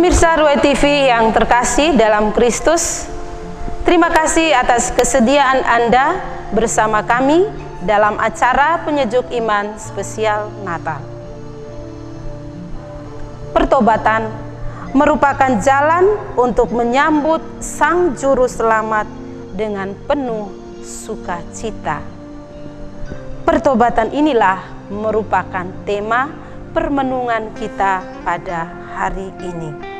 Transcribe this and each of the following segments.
Pemirsa Ruai TV yang terkasih dalam Kristus, terima kasih atas kesediaan Anda bersama kami dalam acara penyejuk iman spesial Natal. Pertobatan merupakan jalan untuk menyambut Sang Juru Selamat dengan penuh sukacita. Pertobatan inilah merupakan tema permenungan kita pada hari ini.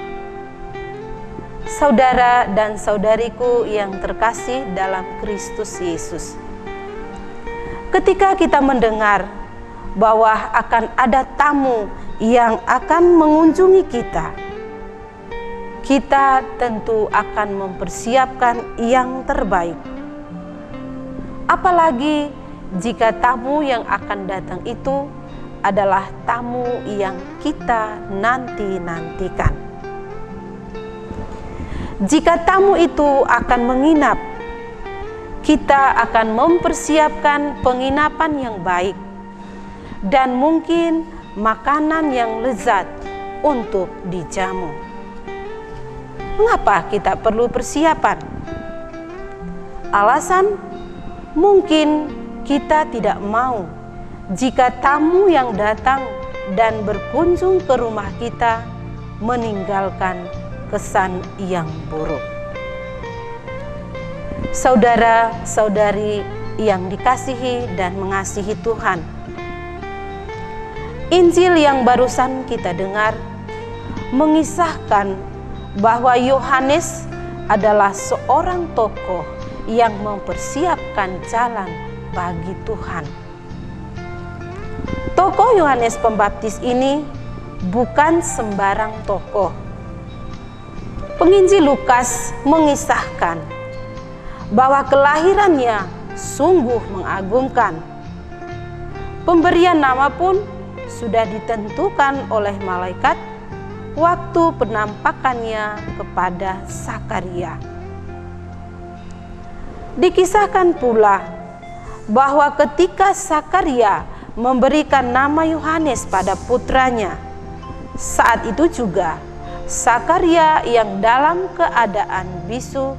Saudara dan saudariku yang terkasih dalam Kristus Yesus, ketika kita mendengar bahwa akan ada tamu yang akan mengunjungi kita, kita tentu akan mempersiapkan yang terbaik. Apalagi jika tamu yang akan datang itu adalah tamu yang kita nanti-nantikan. Jika tamu itu akan menginap, kita akan mempersiapkan penginapan yang baik dan mungkin makanan yang lezat untuk dijamu. Mengapa kita perlu persiapan? Alasan mungkin kita tidak mau jika tamu yang datang dan berkunjung ke rumah kita meninggalkan kesan yang buruk. Saudara-saudari yang dikasihi dan mengasihi Tuhan, Injil yang barusan kita dengar mengisahkan bahwa Yohanes adalah seorang tokoh yang mempersiapkan jalan bagi Tuhan. Tokoh Yohanes Pembaptis ini bukan sembarang tokoh. Penginjil Lukas mengisahkan bahwa kelahirannya sungguh mengagumkan. Pemberian nama pun sudah ditentukan oleh malaikat waktu penampakannya kepada Sakaria. Dikisahkan pula bahwa ketika Sakaria memberikan nama Yohanes pada putranya, saat itu juga Sakaria yang dalam keadaan bisu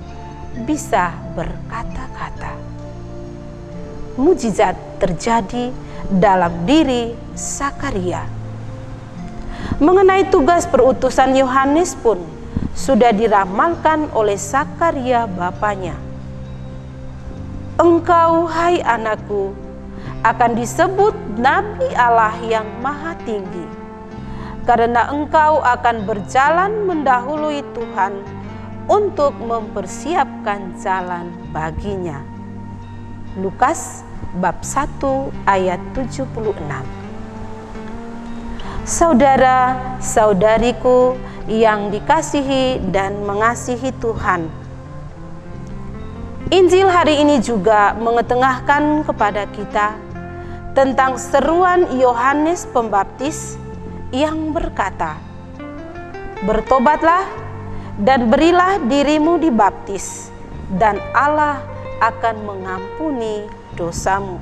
bisa berkata-kata. Mujizat terjadi dalam diri Sakaria. Mengenai tugas perutusan Yohanes pun sudah diramalkan oleh Sakaria bapaknya. Engkau, hai anakku, akan disebut Nabi Allah yang Maha Tinggi, karena engkau akan berjalan mendahului Tuhan untuk mempersiapkan jalan baginya. Lukas bab 1 ayat 76. Saudara-saudariku yang dikasihi dan mengasihi Tuhan, Injil hari ini juga mengetengahkan kepada kita tentang seruan Yohanes Pembaptis yang berkata, "Bertobatlah dan berilah dirimu dibaptis, dan Allah akan mengampuni dosamu,"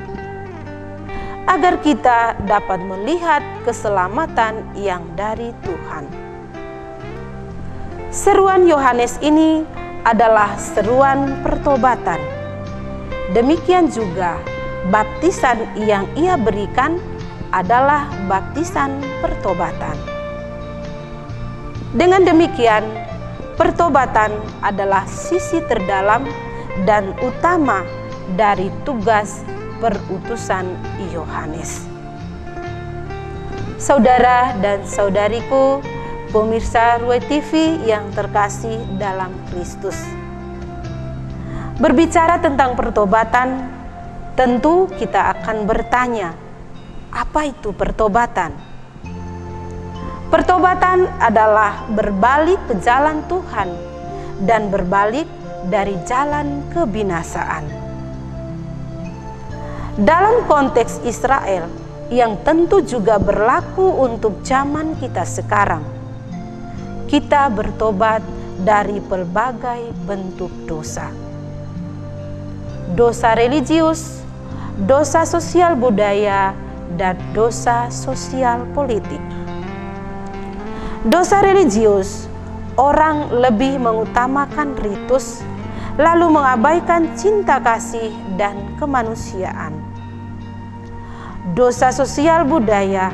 agar kita dapat melihat keselamatan yang dari Tuhan. Seruan Yohanes ini adalah seruan pertobatan. Demikian juga baptisan yang ia berikan adalah baptisan pertobatan. Dengan demikian, pertobatan adalah sisi terdalam dan utama dari tugas perutusan Yohanes. Saudara dan saudariku, pemirsa Ruai TV yang terkasih dalam Kristus, berbicara tentang pertobatan, tentu kita akan bertanya, apa itu pertobatan? Pertobatan adalah berbalik ke jalan Tuhan dan berbalik dari jalan kebinasaan. Dalam konteks Israel yang tentu juga berlaku untuk zaman kita sekarang, kita bertobat dari berbagai bentuk dosa. Dosa religius, dosa sosial budaya, dan dosa sosial politik. Dosa religius orang lebih mengutamakan ritus, lalu mengabaikan cinta kasih dan kemanusiaan. Dosa sosial budaya,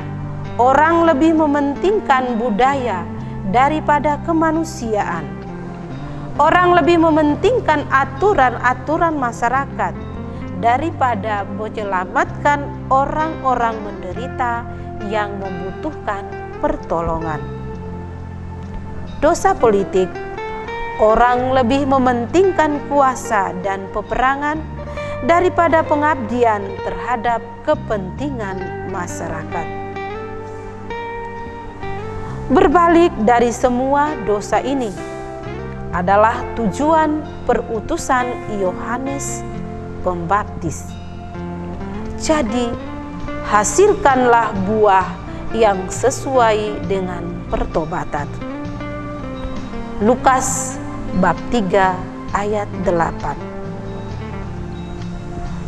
orang lebih mementingkan budaya daripada kemanusiaan. Orang lebih mementingkan aturan-aturan masyarakat daripada menyelamatkan orang-orang menderita yang membutuhkan pertolongan. Dosa politik, orang lebih mementingkan kuasa dan peperangan daripada pengabdian terhadap kepentingan masyarakat. Berbalik dari semua dosa ini adalah tujuan perutusan Yohanes Pembaptis. Jadi, hasilkanlah buah yang sesuai dengan pertobatan. Lukas bab 3 ayat 8.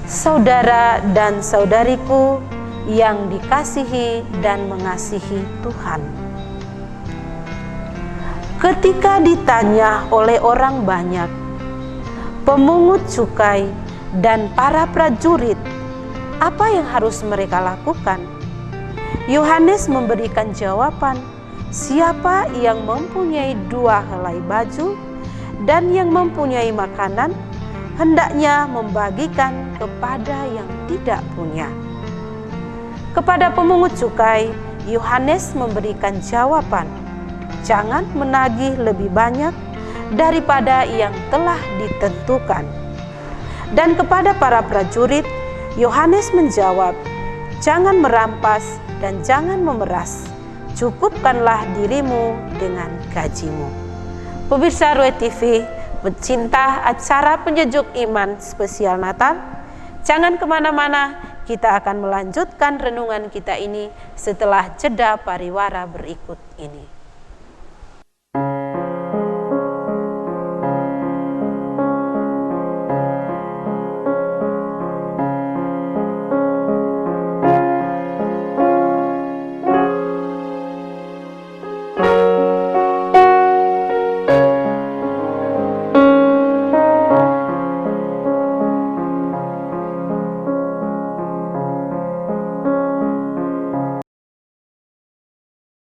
Saudara dan saudariku yang dikasihi dan mengasihi Tuhan, ketika ditanya oleh orang banyak, pemungut cukai dan para prajurit, apa yang harus mereka lakukan? Yohanes memberikan jawaban, siapa yang mempunyai 2 helai baju dan yang mempunyai makanan, hendaknya membagikan kepada yang tidak punya. Kepada pemungut cukai, Yohanes memberikan jawaban, jangan menagih lebih banyak daripada yang telah ditentukan. Dan kepada para prajurit, Yohanes menjawab, jangan merampas dan jangan memeras, cukupkanlah dirimu dengan gajimu. Pemirsa Roe TV, pecinta acara penyejuk iman spesial Natal, jangan kemana-mana, kita akan melanjutkan renungan kita ini setelah jeda pariwara berikut ini.